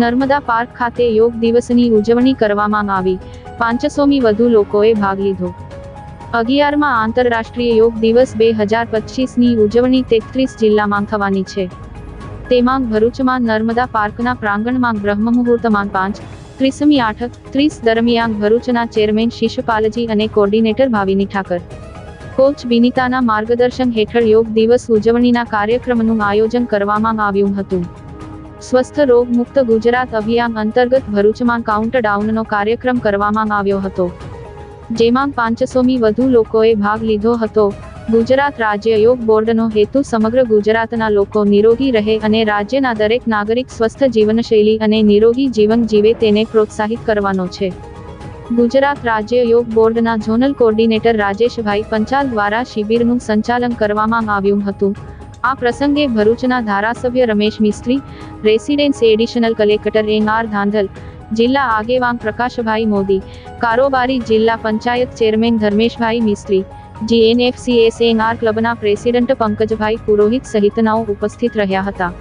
Narmada park ખાતે યોગ દિવસની ઉજવણી કરવામાં આવી. 500મી વધુ લોકોએ ભાગ લીધો. 11મા આંતરરાષ્ટ્રીય યોગ દિવસ 2025ની ઉજવણી 33 જિલ્લામાં થવાની છે. તેમાં ભરૂચમાં નર્મદા પાર્કના પ્રાંગણમાં બ્રહ્મ મુહૂર્તમાં 5:30મી 8:30 દરમિયાન ભરૂચના ચેરમેન શિશપાલજી અને કોર્ડિનેટર ભાવિની ઠાકર, કોચ બિનીતાના માર્ગદર્શન હેઠળ યોગ દિવસ ઉજવણીના કાર્યક્રમનું આયોજન કરવામાં આવ્યું હતું. સ્વસ્થ રોગ મુક્ત ગુજરાત અભિયાન અંતર્ગત ભરૂચમાં કાઉન્ટડાઉનનો કાર્યક્રમ કરવામાં આવ્યો હતો, જેમાં 500મી વધુ લોકોએ ભાગ લીધો હતો. ગુજરાત રાજ્ય યોગ બોર્ડનો હેતુ સમગ્ર ગુજરાતના લોકો નિરોગી રહે અને રાજ્યના દરેક નાગરિક સ્વસ્થ જીવનશૈલી અને નિરોગી જીવન જીવે તેને પ્રોત્સાહિત કરવાનો છે. ગુજરાત રાજ્ય યોગ બોર્ડના ઝોનલ કોર્ડિનેટર રાજેશભાઈ પંચાલ દ્વારા શિબિરનું સંચાલન કરવામાં આવ્યું હતું. આ પ્રસંગે ભરૂચના ધારાસભ્ય રમેશ મિસ્ત્રી, રેસિડેન્સ એડિશનલ કલેક્ટર એન.આર. ધાંધલ, જિલ્લા આગેવાન પ્રકાશભાઈ મોદી, કારોબારી જિલ્લા પંચાયત ચેરમેન ધર્મેશભાઈ મિસ્ત્રી, GNFCS એન.આર. ક્લબના પ્રેસિડન્ટ પંકજભાઈ પુરોહિત સહિતનાઓ ઉપસ્થિત રહ્યા હતા.